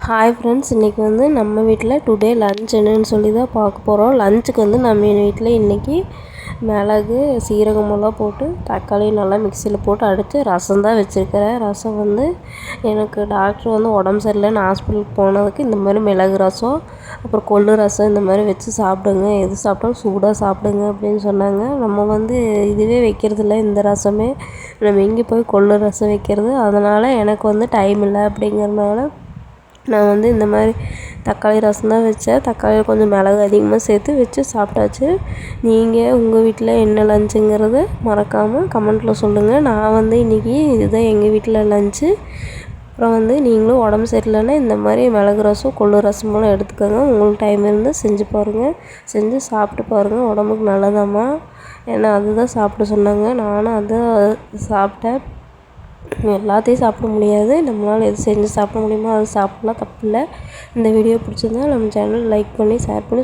Hi friends, இன்றைக்கி நம்ம வீட்டில் டுடே லன்ச் என்னன்னு சொல்லி தான் பார்க்க போகிறோம். லஞ்சுக்கு நம்ம வீட்டில் இன்றைக்கி மிளகு சீரகமெல்லாம் போட்டு தக்காளி நல்லா மிக்சியில் போட்டு அடித்து ரசம் தான் வச்சுருக்கிறேன். ரசம் எனக்கு டாக்டர் உடம்பு சரியில்லைன்னு ஹாஸ்பிட்டலுக்கு போனதுக்கு இந்த மாதிரி மிளகு ரசம் அப்புறம் கொள்ளு ரசம் இந்த மாதிரி வச்சு சாப்பிடுங்க, எது சாப்பிட்டாலும் சூடாக சாப்பிடுங்க அப்படின்னு சொன்னாங்க. நம்ம இதுவே வைக்கிறதில்ல, இந்த ரசமே நம்ம எங்கே போய் கொள்ளு ரசம் வைக்கிறது. அதனால் எனக்கு டைம் இல்லை அப்படிங்கிறதுனால நான் இந்த மாதிரி தக்காளி ரசம் தான் வச்சேன். தக்காளியில் கொஞ்சம் மிளகு அதிகமாக சேர்த்து வச்சு சாப்பிட்டாச்சு. நீங்கள் உங்கள் வீட்டில் என்ன லஞ்சுங்கிறத மறக்காமல் கமெண்ட்டில் சொல்லுங்கள். நான் இன்றைக்கி இதுதான் எங்கள் வீட்டில் லஞ்சு. அப்புறம் நீங்களும் உடம்பு சரியில்லைன்னா இந்த மாதிரி மிளகு ரசம் கொள்ளு ரசமெல்லாம் எடுத்துக்கோங்க. உங்களுக்கு டைம் இருந்தால் செஞ்சு பாருங்கள், செஞ்சு சாப்பிட்டு பாருங்கள், உடம்புக்கு நல்லதாம்மா. ஏன்னா அதுதான் சாப்பிட சொன்னாங்க, நானும் அதுதான் சாப்பிட்டேன். எல்லாத்தையும் சாப்பிட முடியாது, நம்மளால் எது செஞ்சு சாப்பிட முடியுமோ அது சாப்பிட்லாம், தப்பில்லை. இந்த வீடியோ பிடிச்சிருந்தா நம்ம சேனல் லைக் பண்ணி ஷேர் பண்ணி